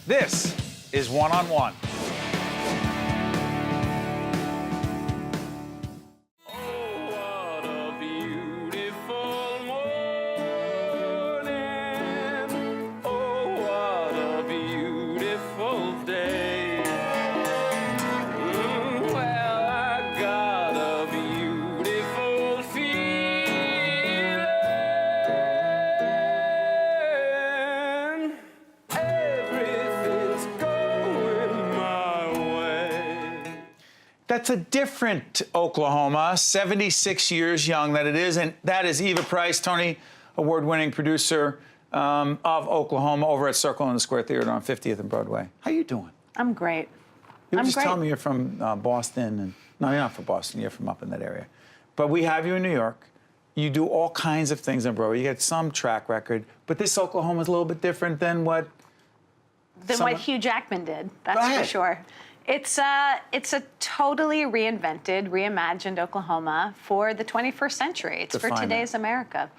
This is One on One. That's a different Oklahoma, 76 years young that it is, and that is Eva Price, Tony Award-winning producer of Oklahoma over at Circle in the Square Theater on 50th and Broadway. How you doing? I'm great. You were I'm just great. telling me you're from Boston, and no, you're not from Boston. You're from up in that area, but we have you in New York. You do all kinds of things on Broadway. You get some track record, but this Oklahoma is a little bit different than what what Hugh Jackman did. That's for sure. It's a totally reinvented, reimagined Oklahoma for the 21st century. It's for today's America.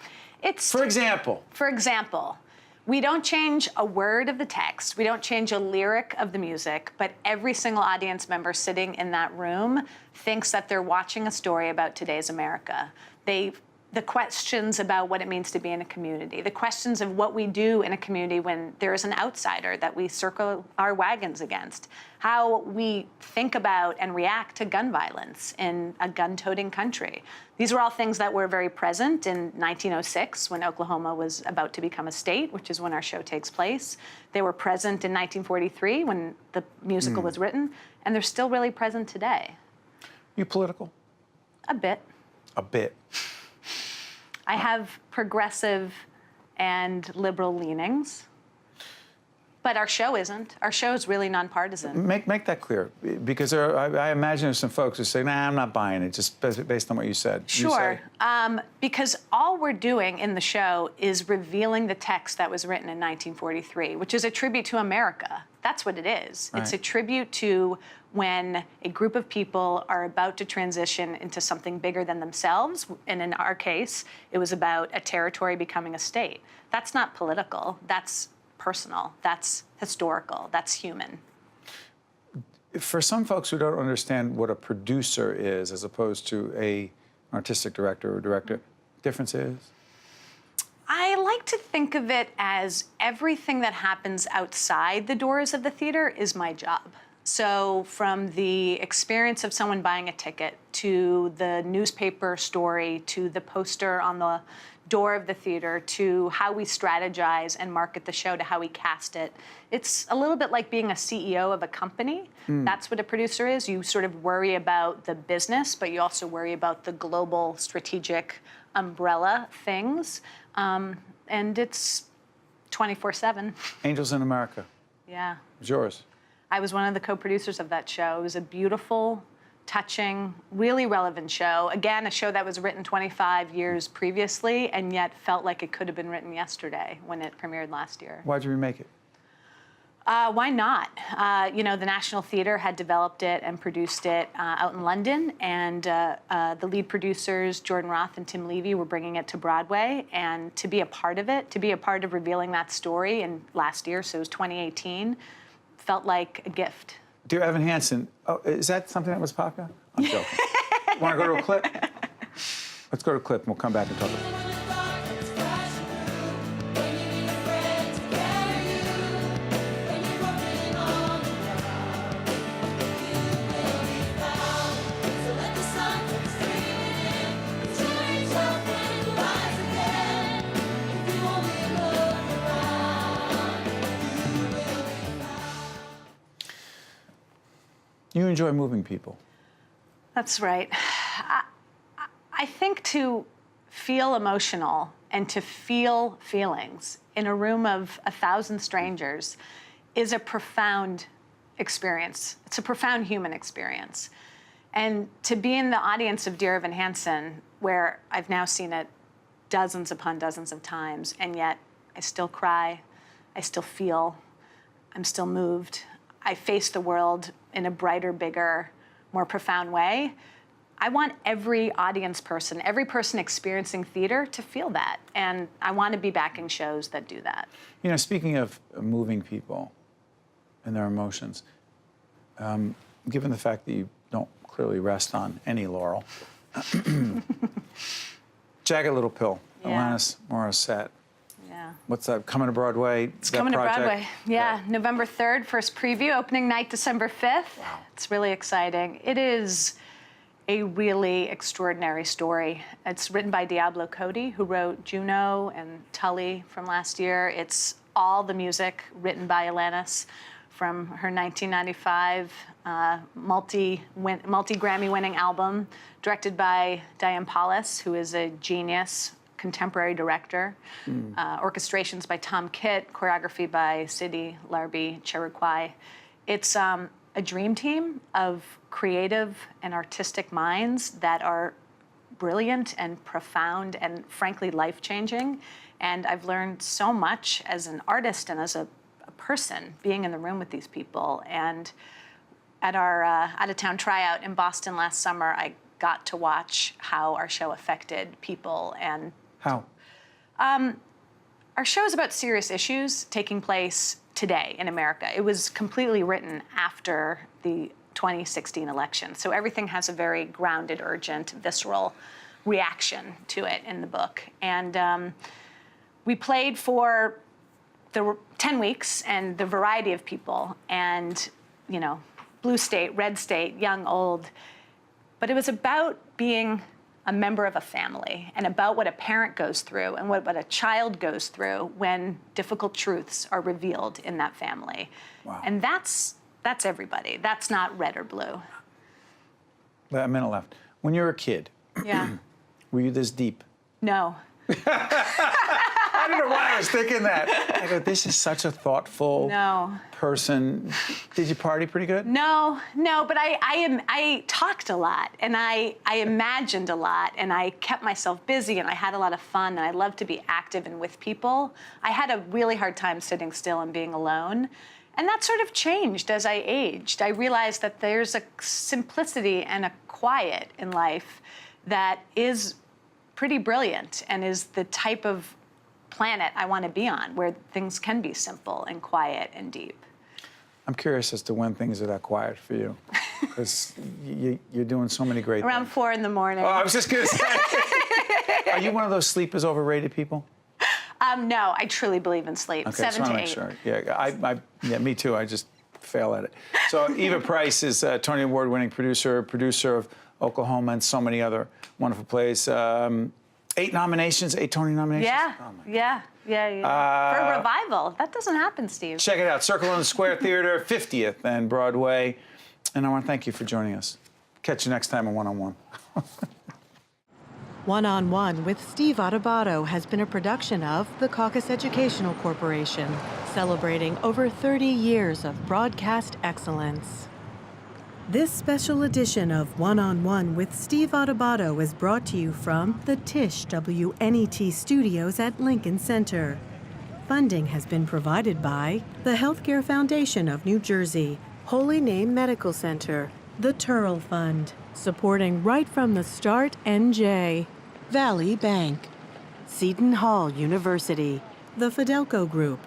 It's For example, we don't change a word of the text. We don't change a lyric of the music, but every single audience member sitting in that room thinks that they're watching a story about today's America. The questions about what it means to be in a community, the questions of what we do in a community when there is an outsider that we circle our wagons against, how we think about and react to gun violence in a gun-toting country. These were all things that were very present in 1906 when Oklahoma was about to become a state, which is when our show takes place. They were present in 1943 when the musical was written, and they're still really present today. You political? A bit. A bit. I have progressive and liberal leanings, but our show isn't. Our show is really nonpartisan. Make that clear, because I imagine there's some folks who say, nah, I'm not buying it, just based on what you said. Sure, because all we're doing in the show is revealing the text that was written in 1943, which is a tribute to America. That's what it is. Right. It's a tribute to when a group of people are about to transition into something bigger than themselves, and in our case, it was about a territory becoming a state. That's not political, that's personal, that's historical, that's human. For some folks who don't understand what a producer is as opposed to an artistic director or director, difference is? I like to think of it as everything that happens outside the doors of the theater is my job. So from the experience of someone buying a ticket, to the newspaper story, to the poster on the door of the theater, to how we strategize and market the show, to how we cast it. It's a little bit like being a CEO of a company. That's what a producer is. You sort of worry about the business, but you also worry about the global strategic umbrella things. And it's 24/7. Angels in America. Yeah. It's yours. I was one of the co-producers of that show. It was a beautiful, touching, really relevant show. Again, a show that was written 25 years previously and yet felt like it could have been written yesterday when it premiered last year. Why'd you remake it? Why not? You know, the National Theatre had developed it and produced it out in London, and the lead producers, Jordan Roth and Tim Levy, were bringing it to Broadway, and to be a part of it, to be a part of revealing that story in last year, so it was 2018, felt like a gift. Dear Evan Hansen, oh, is that something that was popular? I'm joking. Want to go to a clip? Let's go to a clip and we'll come back and talk about it. You enjoy moving people. That's right. I think to feel emotional and to feel feelings in a room of 1,000 strangers is a profound experience. It's a profound human experience. And to be in the audience of Dear Evan Hansen, where I've now seen it dozens upon dozens of times, and yet I still cry, I still feel, I'm still moved. I face the world in a brighter, bigger, more profound way. I want every audience person, every person experiencing theater to feel that. And I want to be backing shows that do that. You know, speaking of moving people, and their emotions. Given the fact that you don't clearly rest on any laurel, Jagged Little Pill, Yeah. Alanis Morissette. Yeah. What's that, coming to Broadway? It's coming to Broadway. Yeah, November 3rd, first preview, opening night December 5th. Wow. It's really exciting. It is a really extraordinary story. It's written by Diablo Cody, who wrote Juno and Tully from last year. It's all the music written by Alanis from her 1995 multi-Grammy-winning album, directed by Diane Paulus, who is a genius contemporary director. Orchestrations by Tom Kitt, choreography by Sidi Larbi Cherukwai. It's a dream team of creative and artistic minds that are brilliant and profound and frankly life-changing. And I've learned so much as an artist and as a person being in the room with these people. And at our out-of-town tryout in Boston last summer, I got to watch how our show affected people. And How? our show is about serious issues taking place today in America. It was completely written after the 2016 election. So everything has a very grounded, urgent, visceral reaction to it in the book. And we played for the 10 weeks and the variety of people, and, you know, blue state, red state, young, old. But it was about being a member of a family and about what a parent goes through and what a child goes through when difficult truths are revealed in that family. Wow. And that's everybody. That's not red or blue. A minute left. When you were a kid, Yeah. were you this deep? No. I don't know why I was thinking that. I go, this is such a thoughtful person. Did you party pretty good? No, but I talked a lot, and I imagined a lot, and I kept myself busy, and I had a lot of fun, and I loved to be active and with people. I had a really hard time sitting still and being alone, and that sort of changed as I aged. I realized that there's a simplicity and a quiet in life that is pretty brilliant and is the type of planet I want to be on, where things can be simple and quiet and deep. I'm curious as to when things are that quiet for you, because you're doing so many great Around things. 4 in the morning. Oh, I was just going to say. Are you one of those sleep is overrated people? No, I truly believe in sleep. Okay, 7 just to want 8. to make sure. Yeah, me too. I just fail at it. So Eva Price is a Tony Award-winning producer of Oklahoma and so many other wonderful plays. 8 nominations, 8 Tony nominations? Yeah, Oh my yeah. For a revival. That doesn't happen, Steve. Check it out, Circle in the Square Theater, 50th and Broadway. And I want to thank you for joining us. Catch you next time on One-on-One. One-on-One with Steve Adubato has been a production of the Caucus Educational Corporation, celebrating over 30 years of broadcast excellence. This special edition of One-on-One with Steve Adubato is brought to you from the Tisch WNET studios at Lincoln Center. Funding has been provided by the Healthcare Foundation of New Jersey, Holy Name Medical Center, the Turl Fund, supporting Right from the Start NJ, Valley Bank, Seton Hall University, the Fidelco Group,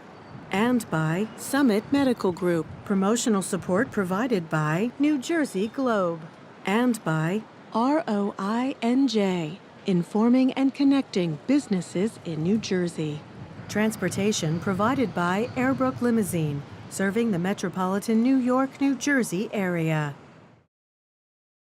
and by Summit Medical Group. Promotional support provided by New Jersey Globe. And by ROINJ, informing and connecting businesses in New Jersey. Transportation provided by Airbrook Limousine, serving the metropolitan New York, New Jersey area.